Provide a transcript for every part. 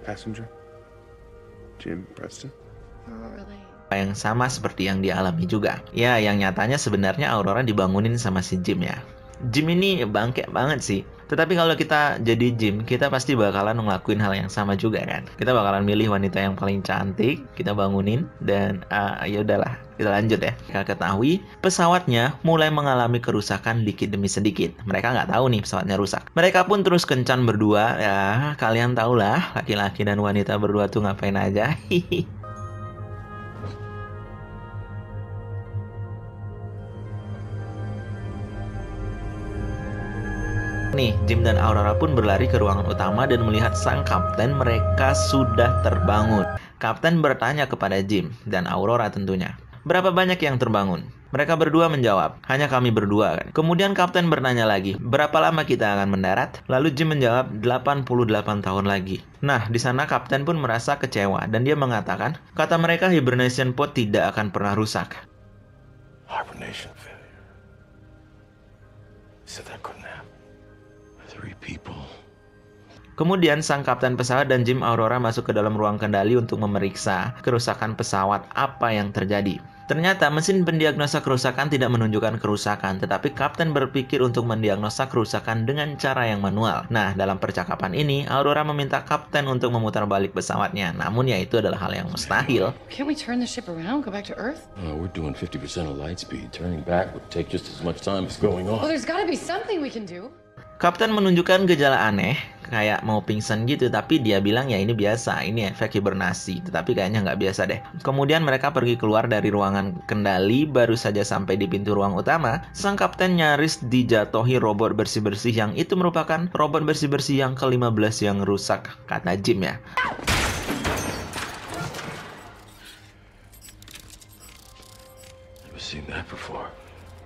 Passenger? Jim Preston? Yang sama seperti yang dialami juga. Ya, yang nyatanya sebenarnya Aurora dibangunin sama si Jim ya. Jim ini bangke banget sih. Tetapi kalau kita jadi Jim, kita pasti bakalan ngelakuin hal yang sama juga kan. Kita bakalan milih wanita yang paling cantik, kita bangunin, dan ya udahlah, kita lanjut ya. Kita ketahui pesawatnya mulai mengalami kerusakan dikit demi sedikit. Mereka nggak tahu nih pesawatnya rusak. Mereka pun terus kencan berdua. Ya, kalian tahulah laki-laki dan wanita berdua tuh ngapain aja. Hihi. Nih, Jim dan Aurora pun berlari ke ruangan utama dan melihat sang kapten mereka sudah terbangun. Kapten bertanya kepada Jim dan Aurora tentunya, berapa banyak yang terbangun? Mereka berdua menjawab, hanya kami berdua kan. Kemudian kapten bertanya lagi, berapa lama kita akan mendarat? Lalu Jim menjawab, 88 tahun lagi. Nah, di sana kapten pun merasa kecewa dan dia mengatakan, kata mereka hibernation pod tidak akan pernah rusak. Hibernation failure. Said that couldn't happen. 3 people. Kemudian sang kapten pesawat dan Jim Aurora masuk ke dalam ruang kendali untuk memeriksa kerusakan pesawat apa yang terjadi. Ternyata mesin pendiagnosa kerusakan tidak menunjukkan kerusakan, tetapi kapten berpikir untuk mendiagnosa kerusakan dengan cara yang manual. Nah, dalam percakapan ini, Aurora meminta kapten untuk memutar balik pesawatnya. Namun ya itu adalah hal yang mustahil. Can't we turn the ship around, go back to Earth? We're doing 50% of light speed. Turning back would take just as much time as going Well, on. there's gotta be something we can do. Kapten menunjukkan gejala aneh, kayak mau pingsan gitu, tapi dia bilang ya ini biasa, ini efek hibernasi, tetapi kayaknya nggak biasa deh. Kemudian mereka pergi keluar dari ruangan kendali, baru saja sampai di pintu ruang utama, sang kapten nyaris dijatuhi robot bersih-bersih yang itu merupakan robot bersih-bersih yang ke-15 yang rusak, kata Jim ya. Never seen that before.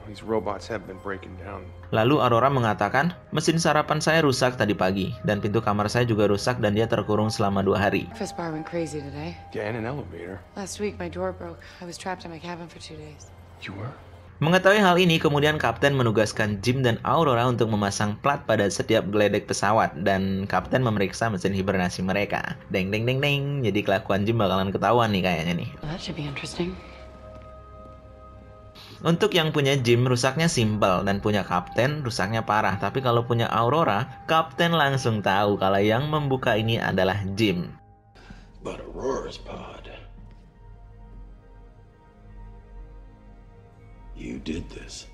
These robots have been breaking down. Lalu Aurora mengatakan, mesin sarapan saya rusak tadi pagi, dan pintu kamar saya juga rusak dan dia terkurung selama 2 hari. Vespa went crazy today. Yeah, in an elevator. Last week, my door broke. I was trapped in my cabin for 2 days. You were? Mengetahui hal ini, kemudian kapten menugaskan Jim dan Aurora untuk memasang plat pada setiap geledek pesawat, dan kapten memeriksa mesin hibernasi mereka. Deng deng deng deng, jadi kelakuan Jim bakalan ketahuan nih kayaknya nih. Well, that should be interesting. Untuk yang punya Jim, rusaknya simpel, dan punya kapten, rusaknya parah. Tapi kalau punya Aurora, kapten langsung tahu kalau yang membuka ini adalah Jim. But Aurora's pod. You did this.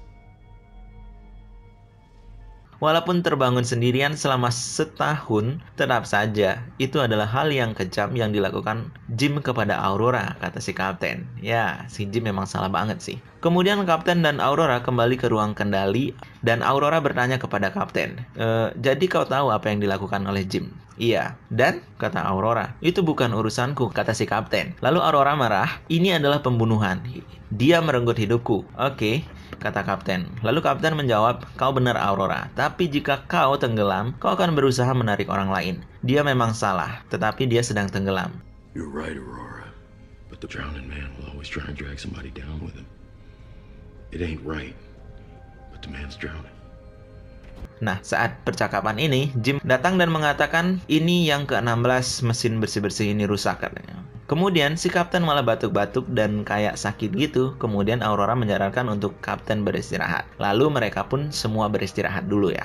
Walaupun terbangun sendirian selama setahun, tetap saja itu adalah hal yang kejam yang dilakukan Jim kepada Aurora, kata si kapten. Ya, si Jim memang salah banget sih. Kemudian kapten dan Aurora kembali ke ruang kendali, dan Aurora bertanya kepada kapten, jadi kau tahu apa yang dilakukan oleh Jim? Iya, dan kata Aurora, itu bukan urusanku, kata si kapten. Lalu Aurora marah, ini adalah pembunuhan. Dia merenggut hidupku. Oke, kata kapten. Lalu kapten menjawab, kau benar Aurora, tapi jika kau tenggelam, kau akan berusaha menarik orang lain. Dia memang salah, tetapi dia sedang tenggelam. You're right, Aurora. But the drowning man will always try and drag somebody down with him. It ain't right, but the man's drowning. Nah, saat percakapan ini, Jim datang dan mengatakan ini yang ke-16 mesin bersih-bersih ini rusak katanya. Kemudian si kapten malah batuk-batuk dan kayak sakit gitu. Kemudian Aurora menyarankan untuk kapten beristirahat. Lalu mereka pun semua beristirahat dulu ya.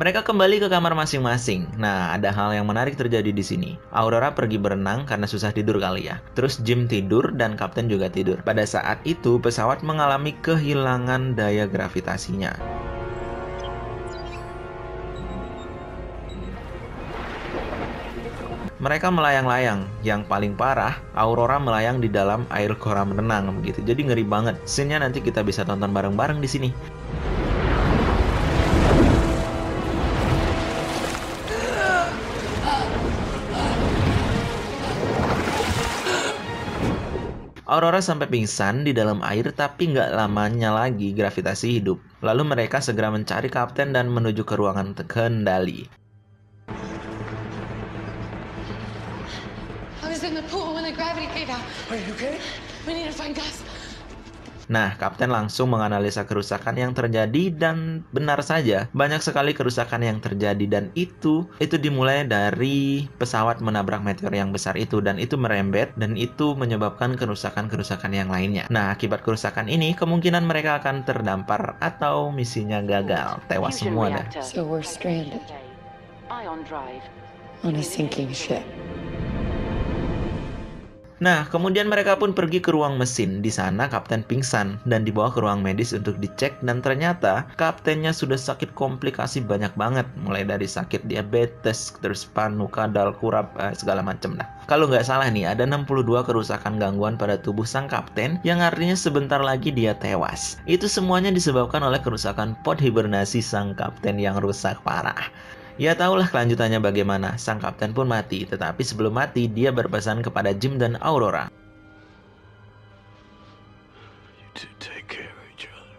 Mereka kembali ke kamar masing-masing. Nah, ada hal yang menarik terjadi di sini. Aurora pergi berenang karena susah tidur kali ya. Terus Jim tidur dan kapten juga tidur. Pada saat itu, pesawat mengalami kehilangan daya gravitasinya. Mereka melayang-layang. Yang paling parah, Aurora melayang di dalam air kolam renang begitu. Jadi ngeri banget. Scene-nya nanti kita bisa tonton bareng-bareng di sini. Aurora sampai pingsan di dalam air, tapi nggak lamanya lagi gravitasi hidup. Lalu mereka segera mencari kapten dan menuju ke ruangan kendali. I was in the pool when the gravity gave out. Are you okay? We need to find Gus. Nah, Kapten langsung menganalisa kerusakan yang terjadi dan benar saja banyak sekali kerusakan yang terjadi, dan itu dimulai dari pesawat menabrak meteor yang besar itu, dan itu merembet dan itu menyebabkan kerusakan-kerusakan yang lainnya. Nah, akibat kerusakan ini kemungkinan mereka akan terdampar atau misinya gagal, tewas semua dah. So we're stranded on a sinking ship. Nah, kemudian mereka pun pergi ke ruang mesin. Di sana Kapten pingsan dan dibawa ke ruang medis untuk dicek, dan ternyata Kaptennya sudah sakit komplikasi banyak banget, mulai dari sakit diabetes, terus panu, kadal, kurap, segala macam dah. Kalau nggak salah nih, ada 62 kerusakan gangguan pada tubuh sang Kapten, yang artinya sebentar lagi dia tewas. Itu semuanya disebabkan oleh kerusakan pod hibernasi sang Kapten yang rusak parah. Ya tahulah kelanjutannya bagaimana, sang Kapten pun mati, tetapi sebelum mati dia berpesan kepada Jim dan Aurora. You two take care of each other.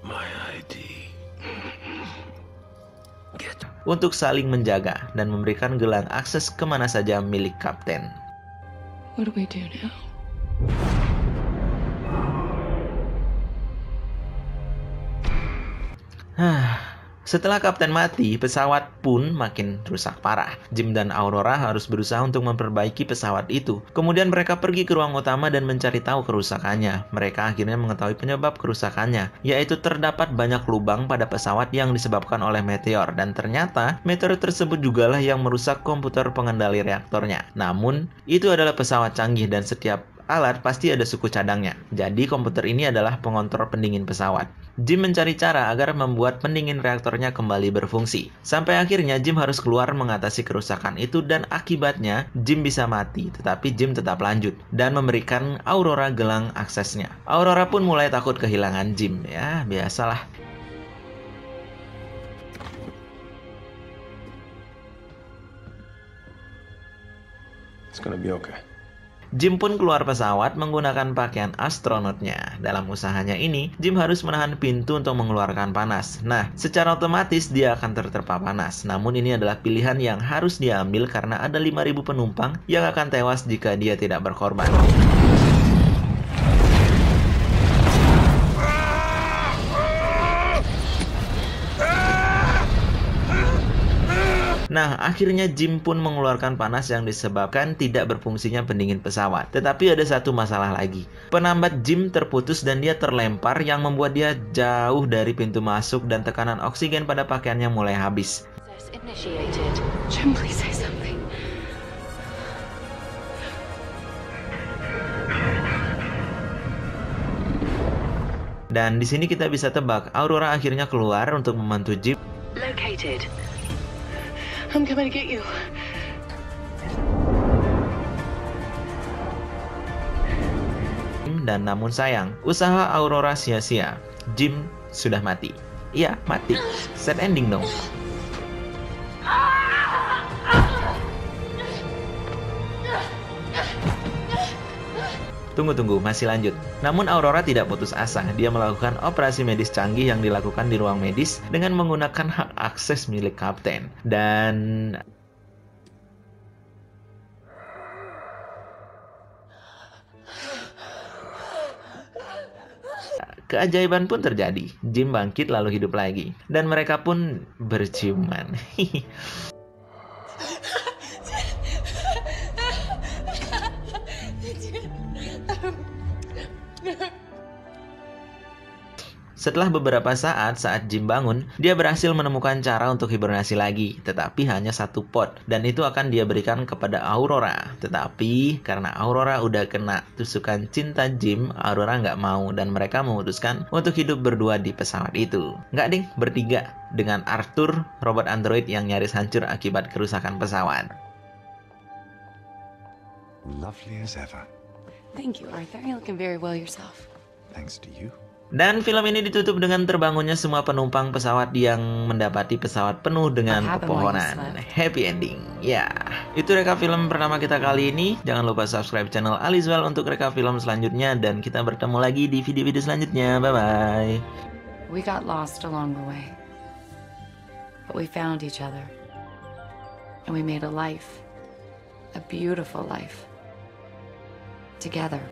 My ID. Untuk saling menjaga dan memberikan gelang akses kemana saja milik Kapten. What do we do now? Setelah Kapten mati, pesawat pun makin rusak parah. Jim dan Aurora harus berusaha untuk memperbaiki pesawat itu. Kemudian mereka pergi ke ruang utama dan mencari tahu kerusakannya. Mereka akhirnya mengetahui penyebab kerusakannya, yaitu terdapat banyak lubang pada pesawat yang disebabkan oleh meteor. Dan ternyata meteor tersebut jugalah yang merusak komputer pengendali reaktornya. Namun, itu adalah pesawat canggih dan setiap alat pasti ada suku cadangnya. Jadi komputer ini adalah pengontrol pendingin pesawat. Jim mencari cara agar membuat pendingin reaktornya kembali berfungsi. Sampai akhirnya Jim harus keluar mengatasi kerusakan itu, dan akibatnya Jim bisa mati. Tetapi Jim tetap lanjut dan memberikan Aurora gelang aksesnya. Aurora pun mulai takut kehilangan Jim. Ya, biasalah. It's gonna be okay. Jim pun keluar pesawat menggunakan pakaian astronotnya. Dalam usahanya ini, Jim harus menahan pintu untuk mengeluarkan panas. Nah, secara otomatis dia akan terterpa panas. Namun ini adalah pilihan yang harus dia ambil karena ada 5.000 penumpang yang akan tewas jika dia tidak berkorban. Nah, akhirnya Jim pun mengeluarkan panas yang disebabkan tidak berfungsinya pendingin pesawat. Tetapi ada satu masalah lagi. Penambat Jim terputus dan dia terlempar, yang membuat dia jauh dari pintu masuk dan tekanan oksigen pada pakaiannya mulai habis. Jim, please say something. Dan di sini kita bisa tebak, Aurora akhirnya keluar untuk membantu Jim. Located. I'm coming to get you. Dan namun sayang, usaha Aurora sia-sia. Jim sudah mati. Iya, mati. Sad ending dong. Tunggu, masih lanjut. Namun Aurora tidak putus asa. Dia melakukan operasi medis canggih yang dilakukan di ruang medis dengan menggunakan hak akses milik Kapten. Dan keajaiban pun terjadi. Jim bangkit lalu hidup lagi. Dan mereka pun berciuman. Setelah beberapa saat Jim bangun, dia berhasil menemukan cara untuk hibernasi lagi, tetapi hanya satu pot, dan itu akan dia berikan kepada Aurora. Tetapi karena Aurora udah kena tusukan cinta Jim, Aurora nggak mau, dan mereka memutuskan untuk hidup berdua di pesawat itu. Nggak ding, bertiga, dengan Arthur, robot android yang nyaris hancur akibat kerusakan pesawat. Lovely as ever. Thank you, Arthur. You're looking very well yourself. Thanks to you. Dan film ini ditutup dengan terbangunnya semua penumpang pesawat yang mendapati pesawat penuh dengan pepohonan. Happy ending. Ya, itu reka film pertama kita kali ini. Jangan lupa subscribe channel Alizwell untuk reka film selanjutnya. Dan kita bertemu lagi di video-video selanjutnya. Bye-bye. We got lost along the way. But we found each other. And we made a life. A beautiful life. Together.